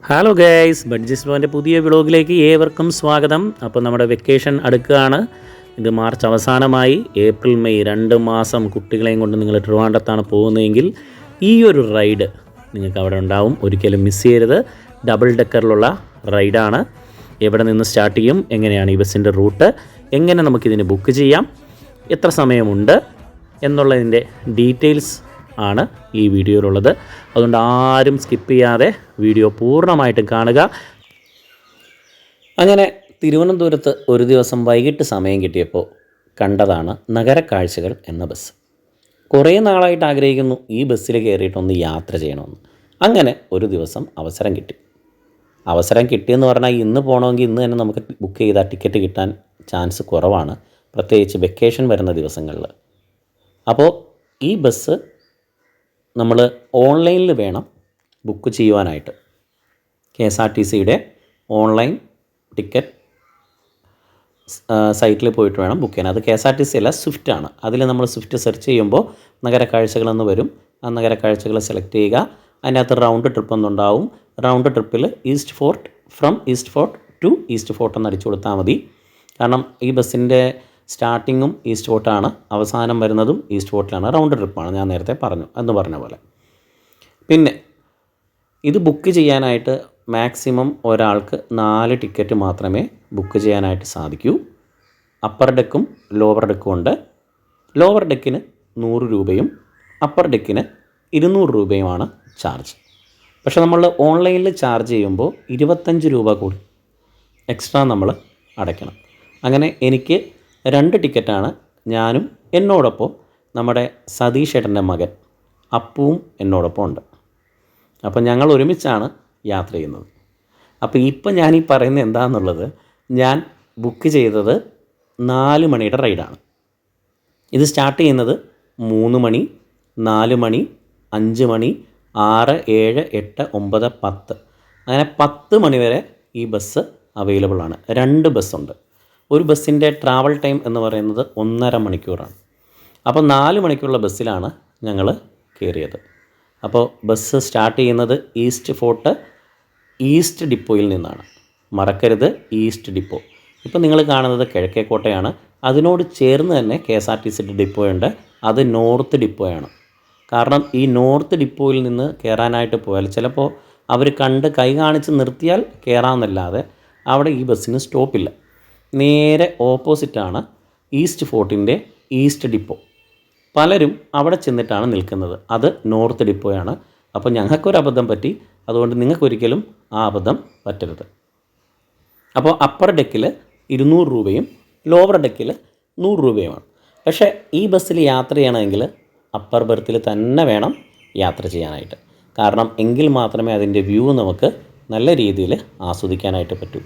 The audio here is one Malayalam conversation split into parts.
ഹലോ ഗൈസ്, ബഡ്ജറ്റ് മോൻ്റെ പുതിയ വ്ളോഗിലേക്ക് ഏവർക്കും സ്വാഗതം. അപ്പോൾ നമ്മുടെ വെക്കേഷൻ അടുക്കുകയാണ്. ഇത് മാർച്ച് അവസാനമായി. ഏപ്രിൽ മെയ് 2 മാസം കുട്ടികളെയും കൊണ്ട് നിങ്ങൾ ട്രിവാൻഡ്രത്താണ് പോകുന്നതെങ്കിൽ ഈ ഒരു റൈഡ് നിങ്ങൾക്ക് അവിടെ ഉണ്ടാവും. ഒരിക്കലും മിസ് ചെയ്യരുത്. ഡബിൾ ഡെക്കറിലുള്ള റൈഡാണ്. എവിടെ നിന്ന് സ്റ്റാർട്ട് ചെയ്യും, എങ്ങനെയാണ് ഈ ബസ്സിൻ്റെ റൂട്ട്, എങ്ങനെ നമുക്കിതിന് ബുക്ക് ചെയ്യാം, എത്ര സമയമുണ്ട് എന്നുള്ളതിൻ്റെ ഡീറ്റെയിൽസ് ആണ് ഈ വീഡിയോയിലുള്ളത്. അതുകൊണ്ട് ആരും സ്കിപ്പ് ചെയ്യാതെ വീഡിയോ പൂർണ്ണമായിട്ടും കാണുക. അങ്ങനെ തിരുവനന്തപുരത്ത് ഒരു ദിവസം വൈകിട്ട് സമയം കിട്ടിയപ്പോൾ കണ്ടതാണ് നഗരക്കാഴ്ചകൾ എന്ന ബസ്. കുറേ നാളായിട്ട് ആഗ്രഹിക്കുന്നു ഈ ബസ്സിൽ കയറിയിട്ടൊന്ന് യാത്ര ചെയ്യണമെന്ന്. അങ്ങനെ ഒരു ദിവസം അവസരം കിട്ടിയെന്ന് പറഞ്ഞാൽ ഇന്ന് പോകണമെങ്കിൽ ഇന്ന് തന്നെ നമുക്ക് ബുക്ക് ചെയ്താൽ ടിക്കറ്റ് കിട്ടാൻ ചാൻസ് കുറവാണ്, പ്രത്യേകിച്ച് വെക്കേഷൻ വരുന്ന ദിവസങ്ങളിൽ. അപ്പോൾ ഈ ബസ് നമ്മൾ ഓൺലൈനിൽ വേണം ബുക്ക് ചെയ്യുവാനായിട്ട്. KSRTCയുടെ ഓൺലൈൻ ടിക്കറ്റ് സൈറ്റിൽ പോയിട്ട് വേണം ബുക്ക് ചെയ്യാൻ. അത് KSRTC അല്ല, സ്വിഫ്റ്റാണ്. അതിൽ നമ്മൾ സ്വിഫ്റ്റ് സെർച്ച് ചെയ്യുമ്പോൾ നഗരക്കാഴ്ചകളെന്ന് വരും. ആ നഗരക്കാഴ്ചകൾ സെലക്ട് ചെയ്യുക. അതിനകത്ത് റൗണ്ട് ട്രിപ്പ് എന്നുണ്ടാവും. റൗണ്ട് ട്രിപ്പിൽ from East Fort to East Fort എന്ന് അടിച്ചു കൊടുത്താൽ മതി. കാരണം ഈ ബസ്സിൻ്റെ സ്റ്റാർട്ടിങ്ങും ഈസ്റ്റ് ഫോർട്ടാണ്, അവസാനം വരുന്നതും ഈസ്റ്റ് ഫോർട്ടിലാണ്. റൗണ്ട് ട്രിപ്പാണ്, ഞാൻ നേരത്തെ പറഞ്ഞ പോലെ. പിന്നെ ഇത് ബുക്ക് ചെയ്യാനായിട്ട് മാക്സിമം ഒരാൾക്ക് 4 ടിക്കറ്റ് മാത്രമേ ബുക്ക് ചെയ്യാനായിട്ട് സാധിക്കൂ. അപ്പർ ഡെക്കും ലോവർ ഡെക്കും ഉണ്ട്. ലോവർ ഡെക്കിന് 100 രൂപയും അപ്പർ ഡെക്കിന് 200 രൂപയുമാണ് ചാർജ്. പക്ഷേ നമ്മൾ ഓൺലൈനിൽ ചാർജ് ചെയ്യുമ്പോൾ 25 രൂപ കൂടി എക്സ്ട്രാ നമ്മൾ അടയ്ക്കണം. അങ്ങനെ എനിക്ക് 2 ടിക്കറ്റാണ്. ഞാനും എന്നോടൊപ്പം നമ്മുടെ സതീഷ് ഏട്ടൻ്റെ മകൻ അപ്പുവും എന്നോടൊപ്പം ഉണ്ട്. അപ്പോൾ ഞങ്ങൾ ഒരുമിച്ചാണ് യാത്ര ചെയ്യുന്നത്. അപ്പോൾ ഇപ്പം ഞാൻ ഈ പറയുന്നത് എന്താണെന്നുള്ളത്, ഞാൻ ബുക്ക് ചെയ്തത് 4 മണിയുടെ റൈഡാണ്. ഇത് സ്റ്റാർട്ട് ചെയ്യുന്നത് 3 മണി, 4 മണി, 5 മണി, 6, 7, 8, 9, 10 അങ്ങനെ 10 മണി വരെ ഈ ബസ് അവൈലബിൾ ആണ്. 2 ബസ്സുണ്ട്. ഒരു ബസ്സിൻ്റെ ട്രാവൽ ടൈം എന്ന് പറയുന്നത് 1.5 മണിക്കൂറാണ്. അപ്പോൾ 4 മണിക്കുള്ള ബസ്സിലാണ് ഞങ്ങൾ കയറിയത്. അപ്പോൾ ബസ് സ്റ്റാർട്ട് ചെയ്യുന്നത് ഈസ്റ്റ് ഫോർട്ട് ഈസ്റ്റ് ഡിപ്പോയിൽ നിന്നാണ്. മറക്കരുത്, ഈസ്റ്റ് ഡിപ്പോ. ഇപ്പോൾ നിങ്ങൾ കാണുന്നത് കിഴക്കേക്കോട്ടയാണ്. അതിനോട് ചേർന്ന് തന്നെ KSRTC ഡിപ്പോയുണ്ട്. അത് നോർത്ത് ഡിപ്പോയാണ്. കാരണം ഈ നോർത്ത് ഡിപ്പോയിൽ നിന്ന് കയറാനായിട്ട് പോയാൽ ചിലപ്പോൾ അവർ കണ്ട് കൈ കാണിച്ച് നിർത്തിയാൽ കയറാമെന്നല്ലാതെ അവിടെ ഈ ബസ്സിന് സ്റ്റോപ്പില്ല. നേരെ ഓപ്പോസിറ്റാണ് ഈസ്റ്റ് ഫോർട്ടിൻ്റെ ഈസ്റ്റ് ഡിപ്പോ. പലരും അവിടെ ചെന്നിട്ടാണ് നിൽക്കുന്നത്. അത് നോർത്ത് ഡിപ്പോയാണ്. അപ്പോൾ ഞങ്ങൾക്കൊരു അബദ്ധം പറ്റി. അതുകൊണ്ട് നിങ്ങൾക്കൊരിക്കലും ആ അബദ്ധം പറ്റരുത്. അപ്പോൾ അപ്പർ ഡെക്കിൽ 200 രൂപയും ലോവർ ഡെക്കിൽ 100 രൂപയുമാണ്. പക്ഷേ ഈ ബസ്സിൽ യാത്ര ചെയ്യണമെങ്കിൽ അപ്പർ ബെർത്തിൽ തന്നെ വേണം യാത്ര ചെയ്യാനായിട്ട്. കാരണം എങ്കിൽ മാത്രമേ അതിൻ്റെ വ്യൂ നമുക്ക് നല്ല രീതിയിൽ ആസ്വദിക്കാനായിട്ട് പറ്റൂ.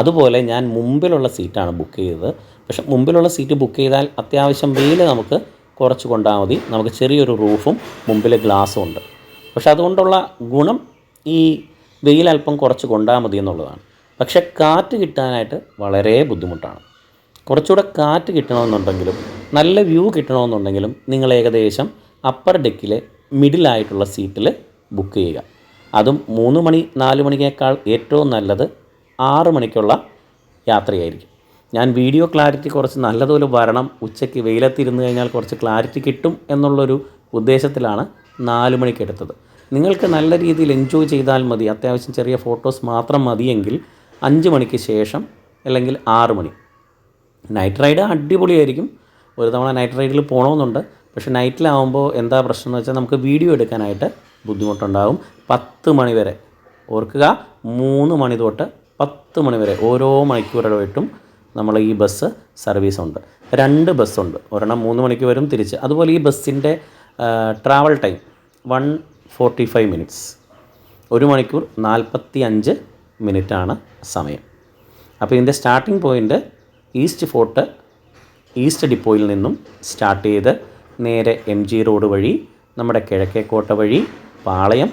അതുപോലെ ഞാൻ മുമ്പിലുള്ള സീറ്റാണ് ബുക്ക് ചെയ്തത്. പക്ഷേ മുമ്പിലുള്ള സീറ്റ് ബുക്ക് ചെയ്താൽ അത്യാവശ്യം വെയിൽ നമുക്ക് കുറച്ച് കൊണ്ടാൽ മതി. നമുക്ക് ചെറിയൊരു റൂഫും മുമ്പിൽ ഗ്ലാസ്സും ഉണ്ട്. പക്ഷെ അതുകൊണ്ടുള്ള ഗുണം ഈ വെയിൽ അല്പം കുറച്ച് കൊണ്ടാൽ മതി എന്നുള്ളതാണ്. പക്ഷേ കാറ്റ് കിട്ടാനായിട്ട് വളരെ ബുദ്ധിമുട്ടാണ്. കുറച്ചുകൂടെ കാറ്റ് കിട്ടണമെന്നുണ്ടെങ്കിലും നല്ല വ്യൂ കിട്ടണമെന്നുണ്ടെങ്കിലും നിങ്ങൾ ഏകദേശം അപ്പർ ഡെക്കിലെ മിഡിലായിട്ടുള്ള സീറ്റിൽ ബുക്ക് ചെയ്യുക. അതും 3 മണി 4 മണിയേക്കാൾ ഏറ്റവും നല്ലത് 6 മണിക്കുള്ള യാത്രയായിരിക്കും. ഞാൻ വീഡിയോ ക്ലാരിറ്റി കുറച്ച് നല്ലതുപോലെ വരണം, ഉച്ചയ്ക്ക് വെയിലത്തിരുന്ന് കഴിഞ്ഞാൽ കുറച്ച് ക്ലാരിറ്റി കിട്ടും എന്നുള്ളൊരു ഉദ്ദേശത്തിലാണ് 4 മണിക്ക് എടുത്തത്. നിങ്ങൾക്ക് നല്ല രീതിയിൽ എൻജോയ് ചെയ്താൽ മതി, അത്യാവശ്യം ചെറിയ ഫോട്ടോസ് മാത്രം മതിയെങ്കിൽ 5 മണിക്ക് ശേഷം അല്ലെങ്കിൽ 6 മണി. നൈറ്റ് റൈഡ് അടിപൊളിയായിരിക്കും. ഒരു തവണ നൈറ്റ് റൈഡിൽ പോകണമെന്നുണ്ട്. പക്ഷേ നൈറ്റിലാവുമ്പോൾ എന്താ പ്രശ്നം എന്ന് വെച്ചാൽ നമുക്ക് വീഡിയോ എടുക്കാനായിട്ട് ബുദ്ധിമുട്ടുണ്ടാകും. 10 മണി വരെ ഓർക്കുക, 3 മണി തൊട്ട് 10 മണി വരെ ഓരോ മണിക്കൂറിടവിട്ടും നമ്മൾ ഈ ബസ് സർവീസുണ്ട്. 2 ബസ്സുണ്ട്. ഒരെണ്ണം 3 മണിക്ക് വരും തിരിച്ച്. അതുപോലെ ഈ ബസ്സിൻ്റെ ട്രാവൽ ടൈം 145 മിനിറ്റ്സ്, 1 മണിക്കൂർ 45 മിനിറ്റാണ് സമയം. അപ്പോൾ ഇതിൻ്റെ starting point East Fort east ഡിപ്പോയിൽ നിന്നും സ്റ്റാർട്ട് ചെയ്ത് നേരെ MG റോഡ് വഴി നമ്മുടെ കിഴക്കേക്കോട്ട വഴി പാളയം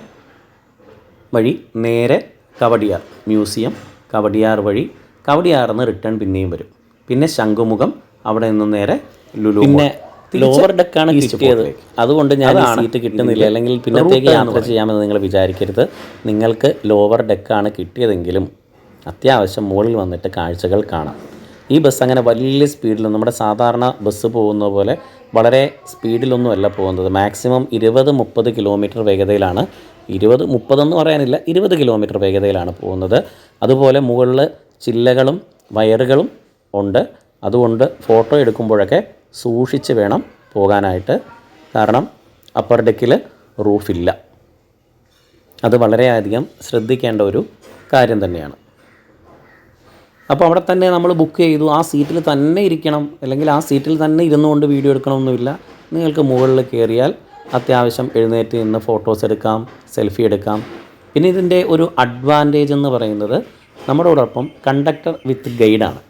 വഴി നേരെ കവടിയാർ മ്യൂസിയം, കവടിയാർ വഴി കവടിയാറിൽ നിന്ന് റിട്ടേൺ പിന്നെയും വരും. പിന്നെ ശംഖുമുഖം, അവിടെ നിന്ന് നേരെ ലുലു. പിന്നെ ലോവർ ഡെക്കാണ് കിട്ടിയത്, അതുകൊണ്ട് ഞാൻ ഈ സീറ്റ് കിട്ടുന്നില്ല അല്ലെങ്കിൽ പിന്നത്തേക്ക് യാത്ര ചെയ്യാമെന്ന് നിങ്ങൾ വിചാരിക്കരുത്. നിങ്ങൾക്ക് ലോവർ ഡെക്കാണ് കിട്ടിയതെങ്കിലും അത്യാവശ്യം മുകളിൽ വന്നിട്ട് കാഴ്ചകൾ കാണാം. ഈ ബസ് അങ്ങനെ വലിയ സ്പീഡിലൊന്നും, നമ്മുടെ സാധാരണ ബസ് പോകുന്ന പോലെ വളരെ സ്പീഡിലൊന്നുമല്ല പോകുന്നത്. മാക്സിമം 20-30 കിലോമീറ്റർ വേഗതയിലാണ്, 20-30 പറയാനില്ല, 20 കിലോമീറ്റർ വേഗതയിലാണ് പോകുന്നത്. അതുപോലെ മുകളിൽ ചില്ലകളും വയറുകളും ഉണ്ട്. അതുകൊണ്ട് ഫോട്ടോ എടുക്കുമ്പോഴൊക്കെ സൂക്ഷിച്ച് വേണം പോകാനായിട്ട്. കാരണം അപ്പർ ഡെക്കിൽ റൂഫില്ല. അത് വളരെയധികം ശ്രദ്ധിക്കേണ്ട ഒരു കാര്യം തന്നെയാണ്. അപ്പോൾ അവിടെ തന്നെ നമ്മൾ ബുക്ക് ചെയ്തു, ആ സീറ്റിൽ തന്നെ ഇരിക്കണം അല്ലെങ്കിൽ ആ സീറ്റിൽ തന്നെ ഇരുന്നുകൊണ്ട് വീഡിയോ എടുക്കണമെന്നില്ല. നിങ്ങൾക്ക് മുകളിൽ കയറിയാൽ അത്യാവശ്യം എഴുന്നേറ്റ് നിന്ന് ഫോട്ടോസ് എടുക്കാം, സെൽഫി എടുക്കാം. പിന്നെ ഇതിൻ്റെ ഒരു അഡ്വാൻറ്റേജ് എന്ന് പറയുന്നത് നമ്മളോടൊപ്പം കണ്ടക്ടർ വിത്ത് ഗൈഡാണ്.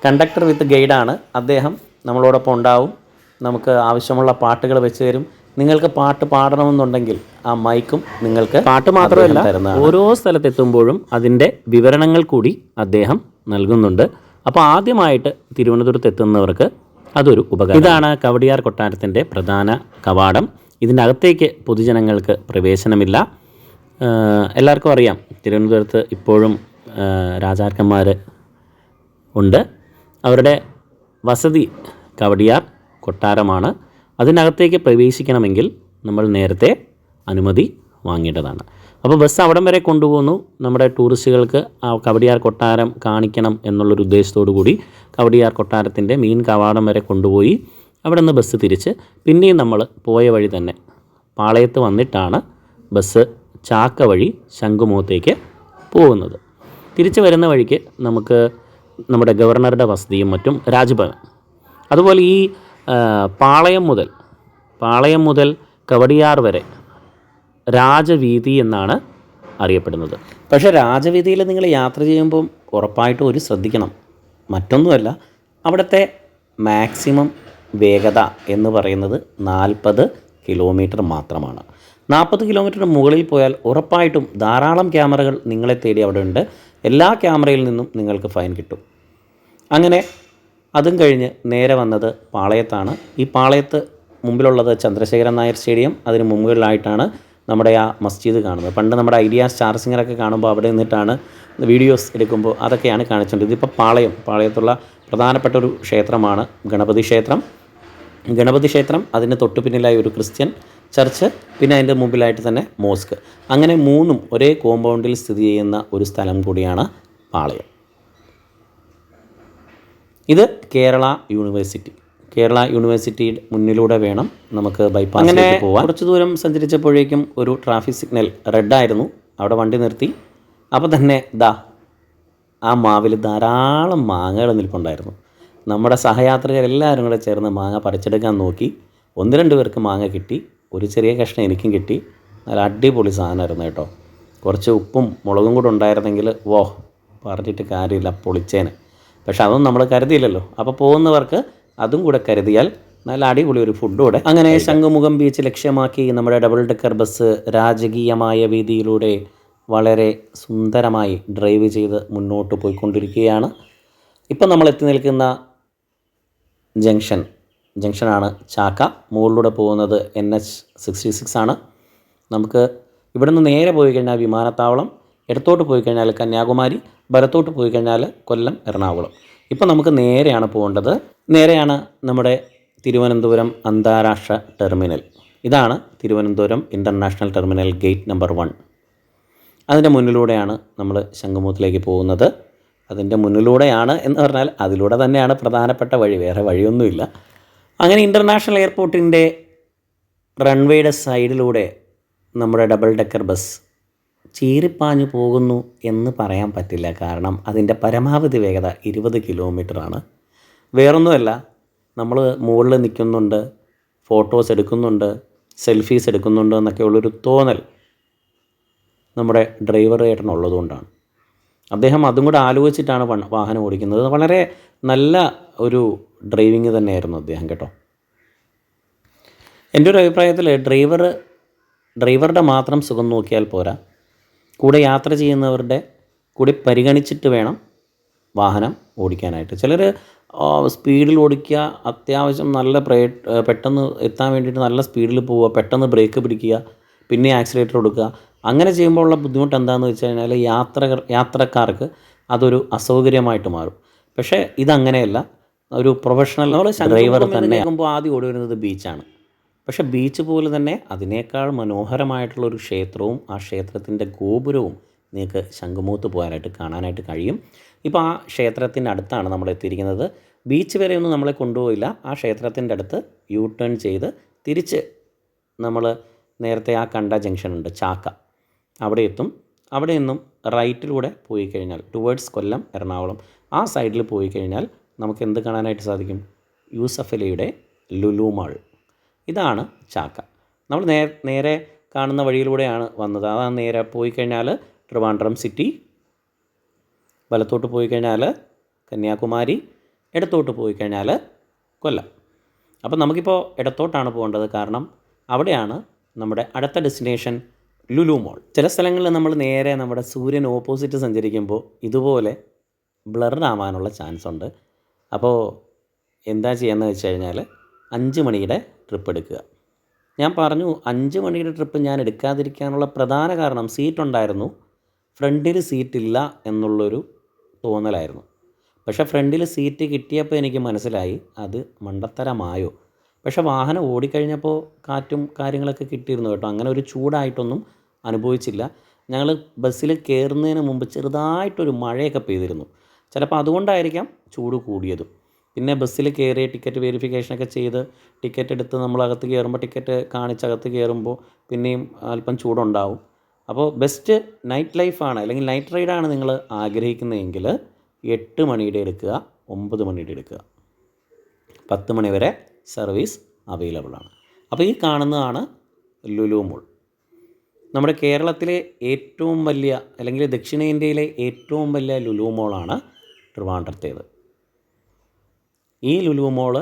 കണ്ടക്ടർ വിത്ത് ഗൈഡാണ്, അദ്ദേഹം നമ്മളോടൊപ്പം ഉണ്ടാവും. നമുക്ക് ആവശ്യമുള്ള പാട്ടുകൾ വെച്ച് തരും. നിങ്ങൾക്ക് പാട്ട് പാടണമെന്നുണ്ടെങ്കിൽ ആ മൈക്കും നിങ്ങൾക്ക് പാട്ട് മാത്രമല്ല ഓരോ സ്ഥലത്തെത്തുമ്പോഴും അതിൻ്റെ വിവരണങ്ങൾ കൂടി അദ്ദേഹം നൽകുന്നുണ്ട്. അപ്പോൾ ആദ്യമായിട്ട് തിരുവനന്തപുരത്ത് എത്തുന്നവർക്ക് അതൊരു ഉപകാരം. ഇതാണ് കവടിയാർ കൊട്ടാരത്തിൻ്റെ പ്രധാന കവാടം. ഇതിൻ്റെ അകത്തേക്ക് പൊതുജനങ്ങൾക്ക് പ്രവേശനമില്ല. എല്ലാവർക്കും അറിയാം തിരുവനന്തപുരത്ത് ഇപ്പോഴും രാജാക്കന്മാർ ഉണ്ട്. അവരുടെ വസതി കവടിയാർ കൊട്ടാരമാണ്. അതിനകത്തേക്ക് പ്രവേശിക്കണമെങ്കിൽ നമ്മൾ നേരത്തെ അനുമതി വാങ്ങേണ്ടതാണ്. അപ്പോൾ ബസ് അവിടം വരെ കൊണ്ടുപോകുന്നു. നമ്മുടെ ടൂറിസ്റ്റുകൾക്ക് ആ കവടിയാർ കൊട്ടാരം കാണിക്കണം എന്നുള്ളൊരു ഉദ്ദേശത്തോടു കൂടി കവടിയാർ കൊട്ടാരത്തിൻ്റെ മെയിൻ കവാടം വരെ കൊണ്ടുപോയി അവിടെ നിന്ന് ബസ് തിരിച്ച് പിന്നെയും നമ്മൾ പോയ വഴി തന്നെ പാളയത്ത് വന്നിട്ടാണ് ബസ് ചാക്ക വഴി ശംഖുമുഖത്തേക്ക് പോകുന്നത്. തിരിച്ച് വരുന്ന വഴിക്ക് നമുക്ക് നമ്മുടെ ഗവർണറുടെ വസതിയും മറ്റും രാജ്ഭവൻ, അതുപോലെ ഈ പാളയം മുതൽ കവടിയാർ വരെ രാജവീതി എന്നാണ് അറിയപ്പെടുന്നത്. പക്ഷേ രാജവീതിയിൽ നിങ്ങൾ യാത്ര ചെയ്യുമ്പം ഉറപ്പായിട്ടും ഒരു ശ്രദ്ധിക്കണം. മറ്റൊന്നുമല്ല, അവിടുത്തെ മാക്സിമം വേഗത എന്ന് പറയുന്നത് 40 കിലോമീറ്റർ മാത്രമാണ്. 40 കിലോമീറ്ററിന് മുകളിൽ പോയാൽ ഉറപ്പായിട്ടും ധാരാളം ക്യാമറകൾ നിങ്ങളെ തേടി അവിടെ ഉണ്ട്. എല്ലാ ക്യാമറയിൽ നിന്നും നിങ്ങൾക്ക് ഫൈൻ കിട്ടും. അങ്ങനെ അതും കഴിഞ്ഞ് നേരെ വന്നത് പാളയത്താണ്. ഈ പാളയത്ത് മുമ്പിലുള്ളത് ചന്ദ്രശേഖരൻ നായർ സ്റ്റേഡിയം, അതിന് മുമ്പിലായിട്ടാണ് നമ്മുടെ ആ മസ്ജിദ് കാണുന്നത്. പണ്ട് നമ്മുടെ ഐഡിയ സ്റ്റാർ സിംഗറൊക്കെ കാണുമ്പോൾ അവിടെ നിന്നിട്ടാണ് വീഡിയോസ് എടുക്കുമ്പോൾ അതൊക്കെയാണ് കാണിച്ചുകൊണ്ട്. ഇതിപ്പോൾ പാളയത്തുള്ള പ്രധാനപ്പെട്ട ഒരു ക്ഷേത്രമാണ് ഗണപതി ക്ഷേത്രം. അതിന് തൊട്ടു പിന്നിലായി ഒരു ക്രിസ്ത്യൻ ചർച്ച്, പിന്നെ അതിൻ്റെ മുമ്പിലായിട്ട് തന്നെ മോസ്ക്. അങ്ങനെ മൂന്നും ഒരേ കോമ്പൗണ്ടിൽ സ്ഥിതി ചെയ്യുന്ന ഒരു സ്ഥലം കൂടിയാണ് പാളയം. ഇത് കേരള യൂണിവേഴ്സിറ്റിയുടെ മുന്നിലൂടെ വേണം നമുക്ക് ബൈപ്പാസ് അങ്ങനെ പോകാൻ. കുറച്ച് ദൂരം സഞ്ചരിച്ചപ്പോഴേക്കും ഒരു ട്രാഫിക് സിഗ്നൽ റെഡായിരുന്നു. അവിടെ വണ്ടി നിർത്തി. അപ്പോൾ തന്നെ ആ മാവിൽ ധാരാളം മാങ്ങകൾ നിൽപ്പുണ്ടായിരുന്നു. നമ്മുടെ സഹയാത്രികരെല്ലാവരും കൂടെ ചേർന്ന് മാങ്ങ പറിച്ചെടുക്കാൻ നോക്കി. 1-2 പേർക്ക് മാങ്ങ കിട്ടി. ഒരു ചെറിയ കഷ്ണം എനിക്കും കിട്ടി. നല്ല അടിപൊളി സാധനമായിരുന്നു കേട്ടോ. കുറച്ച് ഉപ്പും മുളകും കൂടെ ഉണ്ടായിരുന്നെങ്കിൽ പറഞ്ഞിട്ട് കാര്യമില്ല, പൊളിച്ചേനെ. പക്ഷെ അതൊന്നും നമ്മൾ കരുതിയില്ലല്ലോ. അപ്പോൾ പോകുന്നവർക്ക് അതും കൂടെ കരുതിയാൽ നല്ല അടിപൊളി ഒരു ഫുഡോടെ. അങ്ങനെ ശംഖുമുഖം ബീച്ച് ലക്ഷ്യമാക്കി നമ്മുടെ ഡബിൾ ഡെക്കർ ബസ് രാജകീയമായ വീതിയിലൂടെ വളരെ സുന്ദരമായി ഡ്രൈവ് ചെയ്ത് മുന്നോട്ട് പോയിക്കൊണ്ടിരിക്കുകയാണ്. ഇപ്പം നമ്മൾ എത്തി നിൽക്കുന്ന ജംഗ്ഷനാണ് ചാക്ക. മുകളിലൂടെ പോകുന്നത് NH66 ആണ്. നമുക്ക് ഇവിടെ നിന്ന് നേരെ പോയി കഴിഞ്ഞാൽ വിമാനത്താവളം, ഇടത്തോട്ട് പോയി കഴിഞ്ഞാൽ കന്യാകുമാരി, വലത്തോട്ട് പോയി കഴിഞ്ഞാൽ കൊല്ലം, എറണാകുളം. ഇപ്പോൾ നമുക്ക് നേരെയാണ് പോകേണ്ടത്. നേരെയാണ് നമ്മുടെ തിരുവനന്തപുരം അന്താരാഷ്ട്ര ടെർമിനൽ. ഇതാണ് Thiruvananthapuram international terminal gate number 1. അതിൻ്റെ മുന്നിലൂടെയാണ് നമ്മൾ ശംഖുമുഖത്തിലേക്ക് പോകുന്നത്. അതിൻ്റെ മുന്നിലൂടെയാണ് എന്ന് പറഞ്ഞാൽ അതിലൂടെ തന്നെയാണ് പ്രധാനപ്പെട്ട വഴി, വേറെ വഴിയൊന്നുമില്ല. അങ്ങനെ ഇൻ്റർനാഷണൽ എയർപോർട്ടിൻ്റെ റൺവേയുടെ സൈഡിലൂടെ നമ്മുടെ ഡബിൾ ഡെക്കർ ബസ് ചീറിപ്പാഞ്ഞു പോകുന്നു എന്ന് പറയാൻ പറ്റില്ല. കാരണം അതിൻ്റെ പരമാവധി വേഗത 20 കിലോമീറ്ററാണ്. വേറൊന്നുമല്ല, നമ്മൾ മുകളിൽ നിൽക്കുന്നുണ്ട്, ഫോട്ടോസ് എടുക്കുന്നുണ്ട്, സെൽഫീസ് എടുക്കുന്നുണ്ട് എന്നൊക്കെ ഉള്ളൊരു തോന്നൽ നമ്മുടെ ഡ്രൈവർ ഏട്ടനുള്ളതുകൊണ്ടാണ്. അദ്ദേഹം അതും കൂടെ ആലോചിച്ചിട്ടാണ് വാഹനം ഓടിക്കുന്നത്. വളരെ നല്ല ഒരു ഡ്രൈവിങ് തന്നെയായിരുന്നു അദ്ദേഹം കേട്ടോ. എൻ്റെ ഒരു അഭിപ്രായത്തിൽ ഡ്രൈവറുടെ മാത്രം സുഖം നോക്കിയാൽ പോരാ, കൂടെ യാത്ര ചെയ്യുന്നവരുടെ കൂടി പരിഗണിച്ചിട്ട് വേണം വാഹനം ഓടിക്കാനായിട്ട്. ചിലർ സ്പീഡിൽ ഓടിക്കുക, അത്യാവശ്യം നല്ല പെട്ടെന്ന് എത്താൻ വേണ്ടിയിട്ട് നല്ല സ്പീഡിൽ പോവുക, പെട്ടെന്ന് ബ്രേക്ക് പിടിക്കുക, പിന്നെ ആക്സിലേറ്റർ കൊടുക്കുക. അങ്ങനെ ചെയ്യുമ്പോൾ ഉള്ള ബുദ്ധിമുട്ട് എന്താണെന്ന് വെച്ച് കഴിഞ്ഞാൽ യാത്രക്കാർക്ക് അതൊരു അസൗകര്യമായിട്ട് മാറും. പക്ഷേ ഇതങ്ങനെയല്ല. ഒരു പ്രൊഫഷണൽ ഡ്രൈവർ തന്നെ ആകുമ്പോൾ ആദ്യം ഓടി വരുന്നത് ബീച്ചാണ്. പക്ഷേ ബീച്ച് പോലെ തന്നെ അതിനേക്കാൾ മനോഹരമായിട്ടുള്ളൊരു ക്ഷേത്രവും ആ ക്ഷേത്രത്തിൻ്റെ ഗോപുരവും നിങ്ങൾക്ക് ശംഖുമുഖത്ത് പോകാനായിട്ട് കാണാനായിട്ട് കഴിയും. ഇപ്പോൾ ആ ക്ഷേത്രത്തിൻ്റെ അടുത്താണ് നമ്മൾ എത്തിയിരിക്കുന്നത്. ബീച്ച് വരെയൊന്നും നമ്മളെ കൊണ്ടുപോയില്ല. ആ ക്ഷേത്രത്തിൻ്റെ അടുത്ത് യു ടേൺ ചെയ്ത് തിരിച്ച് നമ്മൾ നേരത്തെ ആ കണ്ട ജംഗ്ഷനുണ്ട് ചാക്ക, അവിടെ എത്തും. അവിടെ നിന്നും റൈറ്റിലൂടെ പോയി കഴിഞ്ഞാൽ ടുവേഡ്സ് കൊല്ലം, എറണാകുളം ആ സൈഡിൽ പോയി കഴിഞ്ഞാൽ നമുക്ക് എന്ത് കാണാനായിട്ട് സാധിക്കും? യൂസഫ് അലിയുടെ ലുലു മാൾ. ഇതാണ് ചാക്ക. നമ്മൾ നേരെ കാണുന്ന വഴിയിലൂടെയാണ് വന്നത്. അതാണ് നേരെ പോയി കഴിഞ്ഞാൽ ട്രിവാൻഡ്രം സിറ്റി, വലത്തോട്ട് പോയി കഴിഞ്ഞാൽ കന്യാകുമാരി, ഇടത്തോട്ട് പോയി കഴിഞ്ഞാൽ കൊല്ലം. അപ്പം നമുക്കിപ്പോൾ ഇടത്തോട്ടാണ് പോകേണ്ടത്, കാരണം അവിടെയാണ് നമ്മുടെ അടുത്ത ഡെസ്റ്റിനേഷൻ ലുലു മോൾ. ചില സ്ഥലങ്ങളിൽ നമ്മൾ നേരെ നമ്മുടെ സൂര്യൻ ഓപ്പോസിറ്റ് സഞ്ചരിക്കുമ്പോൾ ഇതുപോലെ ബ്ലറാവാനുള്ള ചാൻസ് ഉണ്ട്. അപ്പോൾ എന്താ ചെയ്യുന്നത് വെച്ച് കഴിഞ്ഞാൽ 5 മണിയുടെ ട്രിപ്പ് എടുക്കുക. ഞാൻ പറഞ്ഞു 5 മണിയുടെ ട്രിപ്പ് ഞാൻ എടുക്കാതിരിക്കാനുള്ള പ്രധാന കാരണം സീറ്റ് ഉണ്ടായിരുന്നു, ഫ്രണ്ടിൽ സീറ്റില്ല എന്നുള്ളൊരു തോന്നലായിരുന്നു. പക്ഷേ ഫ്രണ്ടിൽ സീറ്റ് കിട്ടിയപ്പോൾ എനിക്ക് മനസ്സിലായി അത് മണ്ടത്തരമായോ. പക്ഷേ വാഹനം ഓടിക്കഴിഞ്ഞപ്പോൾ കാറ്റും കാര്യങ്ങളൊക്കെ കിട്ടിയിരുന്നു കേട്ടോ. അങ്ങനെ ഒരു ചൂടായിട്ടൊന്നും അനുഭവിച്ചില്ല. ഞങ്ങൾ ബസ്സിൽ കയറുന്നതിന് മുമ്പ് ചെറുതായിട്ടൊരു മഴയൊക്കെ പെയ്തിരുന്നു. ചിലപ്പോൾ അതുകൊണ്ടായിരിക്കാം ചൂട് കൂടിയതും. പിന്നെ ബസ്സിൽ കയറി ടിക്കറ്റ് വെരിഫിക്കേഷനൊക്കെ ചെയ്ത് ടിക്കറ്റ് എടുത്ത് നമ്മളകത്ത് കയറുമ്പോൾ ടിക്കറ്റ് കാണിച്ചകത്ത് കയറുമ്പോൾ പിന്നെയും അല്പം ചൂടുണ്ടാവും. അപ്പോൾ ബെസ്റ്റ് നൈറ്റ് ലൈഫാണ് അല്ലെങ്കിൽ നൈറ്റ് റൈഡാണ് നിങ്ങൾ ആഗ്രഹിക്കുന്നതെങ്കിൽ 8 മണിയുടെ എടുക്കുക, 9 മണിയുടെ എടുക്കുക. 10 മണി വരെ സർവീസ് അവൈലബിൾ ആണ്. അപ്പോൾ ഈ കാണുന്നതാണ് ലുലു മോൾ. നമ്മുടെ കേരളത്തിലെ ഏറ്റവും വലിയ അല്ലെങ്കിൽ ദക്ഷിണേന്ത്യയിലെ ഏറ്റവും വലിയ ലുലു മോളാണ് ട്രിവാൻഡ്രത്തേത്. ഈ ലുലു മോള്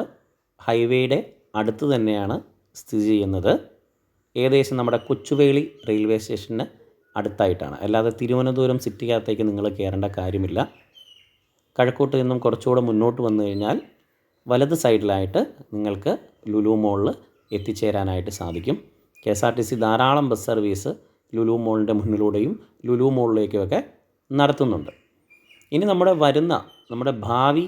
ഹൈവേയുടെ അടുത്ത് തന്നെയാണ് സ്ഥിതി ചെയ്യുന്നത്. ഏകദേശം നമ്മുടെ കൊച്ചുവേളി റെയിൽവേ സ്റ്റേഷന് അടുത്തായിട്ടാണ്. അല്ലാതെ തിരുവനന്തപുരം സിറ്റിക്കകത്തേക്ക് നിങ്ങൾ കയറേണ്ട കാര്യമില്ല. കിഴക്കോട്ട് നിന്നും കുറച്ചുകൂടെ മുന്നോട്ട് വന്നു കഴിഞ്ഞാൽ വലത് സൈഡിലായിട്ട് നിങ്ങൾക്ക് ലുലു മോളിൽ എത്തിച്ചേരാനായിട്ട് സാധിക്കും. KSRTC ധാരാളം ബസ് സർവീസ് ലുലു മോളിൻ്റെ മുന്നിലൂടെയും ലുലു മോളിലേക്കുമൊക്കെ നടത്തുന്നുണ്ട്. ഇനി നമ്മുടെ ഭാവി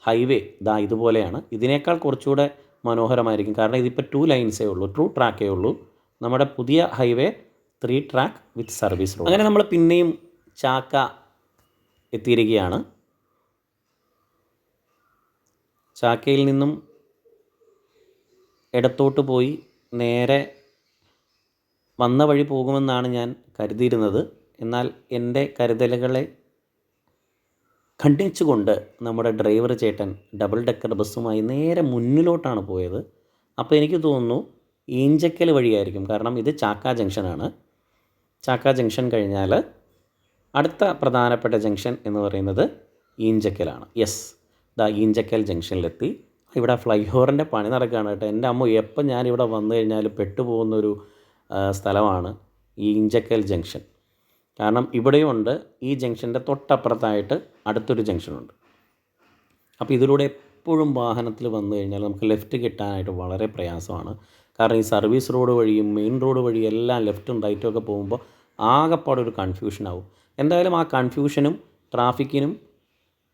ഹൈവേ ഇതുപോലെയാണ്. ഇതിനേക്കാൾ കുറച്ചുകൂടെ മനോഹരമായിരിക്കും, കാരണം ഇതിപ്പോൾ 2 ലൈൻസേ ഉള്ളൂ, 2 ട്രാക്കേ ഉള്ളൂ. നമ്മുടെ പുതിയ ഹൈവേ 3 ട്രാക്ക് വിത്ത് സർവീസ് റോഡ്. അങ്ങനെ നമ്മൾ പിന്നെയും ചാക്ക എത്തിയിരിക്കുകയാണ്. ചാക്കയിൽ നിന്നും ഇടത്തോട്ട് പോയി നേരെ വന്ന വഴി പോകുമെന്നാണ് ഞാൻ കരുതിയിരുന്നത്. എന്നാൽ എൻ്റെ കരുതലുകളെ ഖണ്ഡിച്ചുകൊണ്ട് നമ്മുടെ ഡ്രൈവർ ചേട്ടൻ ഡബിൾ ഡെക്കർ ബസ്സുമായി നേരെ മുന്നിലോട്ടാണ് പോയത്. അപ്പോൾ എനിക്ക് തോന്നുന്നു ഈഞ്ചക്കൽ വഴിയായിരിക്കും, കാരണം ഇത് ചാക്ക ജംഗ്ഷനാണ്. ചാക്ക ജംഗ്ഷൻ കഴിഞ്ഞാൽ അടുത്ത പ്രധാനപ്പെട്ട ജംഗ്ഷൻ എന്ന് പറയുന്നത് ഈഞ്ചക്കലാണ്. യെസ്, ഈഞ്ചക്കൽ ജംഗ്ഷനിലെത്തി. ഇവിടെ ഫ്ലൈ ഓവറിൻ്റെ പണി നടക്കുകയാണ് കേട്ടോ. എൻ്റെ അമ്മ, എപ്പം ഞാനിവിടെ വന്നു കഴിഞ്ഞാൽ പെട്ടുപോകുന്നൊരു സ്ഥലമാണ് ഈ ഈഞ്ചക്കൽ ജംഗ്ഷൻ. കാരണം ഇവിടെയുണ്ട്, ഈ ജംഗ്ഷൻ്റെ തൊട്ടപ്പുറത്തായിട്ട് അടുത്തൊരു ജംഗ്ഷനുണ്ട്. അപ്പോൾ ഇതിലൂടെ എപ്പോഴും വാഹനത്തിൽ വന്നു കഴിഞ്ഞാൽ നമുക്ക് ലെഫ്റ്റ് കിട്ടാനായിട്ട് വളരെ പ്രയാസമാണ്. കാരണം ഈ സർവീസ് റോഡ് വഴിയും മെയിൻ റോഡ് വഴിയും എല്ലാം ലെഫ്റ്റും റൈറ്റും ഒക്കെ പോകുമ്പോൾ ആകെപ്പാടെ ഒരു കൺഫ്യൂഷനാവും. എന്തായാലും ആ കൺഫ്യൂഷനും ട്രാഫിക്കിനും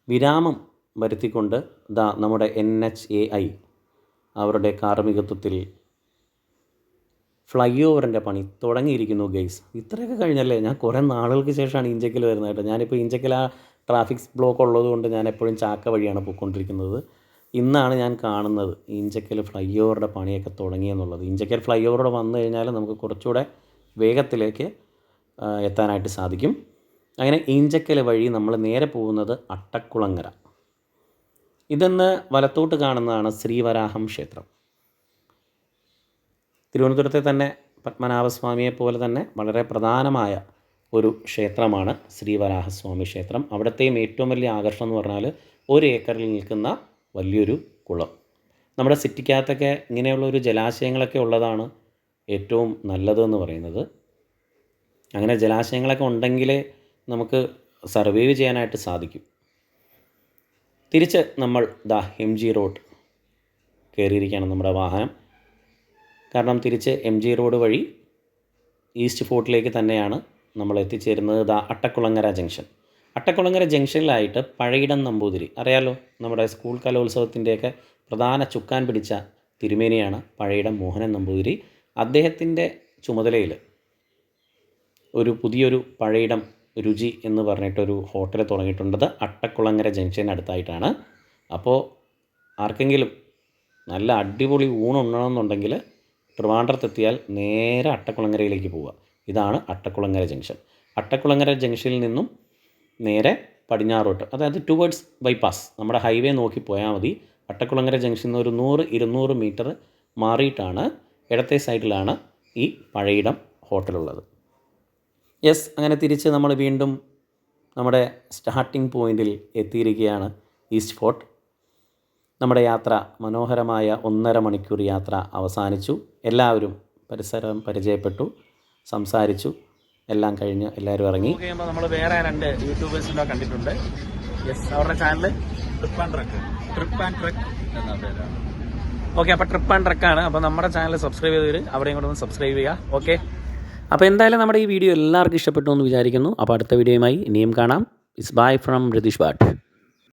വിരാമം വരുത്തിക്കൊണ്ട് നമ്മുടെ NHAI അവരുടെ കാർമ്മികത്വത്തിൽ ഫ്ലൈ ഓവറിൻ്റെ പണി തുടങ്ങിയിരിക്കുന്നു ഗൈസ്. ഇത്രയൊക്കെ കഴിഞ്ഞല്ലേ, ഞാൻ കുറേ നാളുകൾക്ക് ശേഷമാണ് ഈഞ്ചക്കൽ വരുന്നത് കേട്ടോ. ഞാനിപ്പോൾ ഈഞ്ചക്കൽ ആ ട്രാഫിക് ബ്ലോക്ക് ഉള്ളതുകൊണ്ട് ഞാൻ എപ്പോഴും ചാക്ക വഴിയാണ് പോയിക്കൊണ്ടിരിക്കുന്നത്. ഇന്നാണ് ഞാൻ കാണുന്നത് ഈഞ്ചക്കൽ ഫ്ലൈ ഓവറുടെ പണിയൊക്കെ തുടങ്ങിയെന്നുള്ളത്. ഈഞ്ചക്കൽ ഫ്ലൈ ഓവറോടെ വന്നു കഴിഞ്ഞാൽ നമുക്ക് കുറച്ചുകൂടെ വേഗത്തിലേക്ക് എത്താനായിട്ട് സാധിക്കും. അങ്ങനെ ഈഞ്ചക്കൽ വഴി നമ്മൾ നേരെ പോകുന്നത് അട്ടക്കുളങ്ങര. ഇതെന്ന് വലത്തോട്ട് കാണുന്നതാണ് ശ്രീവരാഹം ക്ഷേത്രം. തിരുവനന്തപുരത്തെ തന്നെ പത്മനാഭസ്വാമിയെ പോലെ തന്നെ വളരെ പ്രധാനമായ ഒരു ക്ഷേത്രമാണ് ശ്രീവരാഹസ്വാമി ക്ഷേത്രം. അവിടുത്തെയും ഏറ്റവും വലിയ ആകർഷണം എന്ന് പറഞ്ഞാൽ 1 ഏക്കറിൽ നിൽക്കുന്ന വലിയൊരു കുളം. നമ്മുടെ സിറ്റിക്കകത്തൊക്കെ ഇങ്ങനെയുള്ളൊരു ജലാശയങ്ങളൊക്കെ ഉള്ളതാണ് ഏറ്റവും നല്ലതെന്ന് പറയുന്നത്. അങ്ങനെ ജലാശയങ്ങളൊക്കെ ഉണ്ടെങ്കിലേ നമുക്ക് സർവൈവ് ചെയ്യാനായിട്ട് സാധിക്കും. തിരിച്ച് നമ്മൾ MG റോഡ് കയറിയിരിക്കുകയാണ് നമ്മുടെ വാഹനം. കാരണം തിരിച്ച് MG റോഡ് വഴി ഈസ്റ്റ് ഫോർട്ടിലേക്ക് തന്നെയാണ് നമ്മൾ എത്തിച്ചേരുന്നത്. അട്ടക്കുളങ്ങര ജംഗ്ഷൻ. അട്ടക്കുളങ്ങര ജംഗ്ഷനിലായിട്ട് പഴയിടം നമ്പൂതിരി, അറിയാലോ, നമ്മുടെ സ്കൂൾ കലോത്സവത്തിൻ്റെയൊക്കെ പ്രധാന ചുക്കാൻ പിടിച്ച തിരുമേനിയാണ് പഴയിടം മോഹനൻ നമ്പൂതിരി. അദ്ദേഹത്തിൻ്റെ ചുമതലയിൽ പുതിയൊരു പഴയിടം രുചി എന്ന് പറഞ്ഞിട്ടൊരു ഹോട്ടൽ തുടങ്ങിയിട്ടുള്ളത് അട്ടക്കുളങ്ങര ജംഗ്ഷനടുത്തായിട്ടാണ്. അപ്പോൾ ആർക്കെങ്കിലും നല്ല അടിപൊളി ഊണുണ്ണണമെന്നുണ്ടെങ്കിൽ ട്രിവാൻഡ്രത്തെത്തിയാൽ നേരെ അട്ടക്കുളങ്ങരയിലേക്ക് പോവുക. ഇതാണ് അട്ടക്കുളങ്ങര ജംഗ്ഷൻ. അട്ടക്കുളങ്ങര ജംഗ്ഷനിൽ നിന്നും നേരെ പടിഞ്ഞാറോട്ട്, അതായത് ടുവേർഡ്സ് ബൈപ്പാസ്, നമ്മുടെ ഹൈവേ നോക്കി പോയാൽ മതി. അട്ടക്കുളങ്ങര ജംഗ്ഷനിൽ നിന്ന് ഒരു 100-200 മീറ്റർ മാറിയിട്ടാണ് ഇടത്തെ സൈഡിലാണ് ഈ പഴയിടം ഹോട്ടലുള്ളത്. അങ്ങനെ തിരിച്ച് നമ്മൾ വീണ്ടും നമ്മുടെ സ്റ്റാർട്ടിംഗ് പോയിൻറ്റിൽ എത്തിയിരിക്കുകയാണ്, ഈസ്റ്റ് ഫോർട്ട്. നമ്മുടെ യാത്ര, മനോഹരമായ 1.5 മണിക്കൂർ യാത്ര അവസാനിച്ചു. എല്ലാവരും പരിസരം പരിചയപ്പെട്ടു, സംസാരിച്ചു. എല്ലാം കഴിഞ്ഞ് എല്ലാവരും ഇറങ്ങി. നമ്മൾ വേറെ 2 യൂട്യൂബേഴ്സിനെ കണ്ടിട്ടുണ്ട്. അവരുടെ ചാനൽ ട്രിപ്പ് ആൻഡ് ട്രക്ക് എന്നാ പേരാണ്. അപ്പോൾ ട്രിപ്പ് ആൻഡ് ട്രക്കാണ്. അപ്പോൾ നമ്മുടെ ചാനൽ സബ്സ്ക്രൈബ് ചെയ്തവർ അവിടെയും കൂടെ ഒന്ന് സബ്സ്ക്രൈബ് ചെയ്യുക. അപ്പോൾ എന്തായാലും നമ്മുടെ ഈ വീഡിയോ എല്ലാവർക്കും ഇഷ്ടപ്പെട്ടു എന്ന് വിചാരിക്കുന്നു. അപ്പോൾ അടുത്ത വീഡിയോയുമായി ഇനിയും കാണാം. It's bye from Ratheesh Bhat.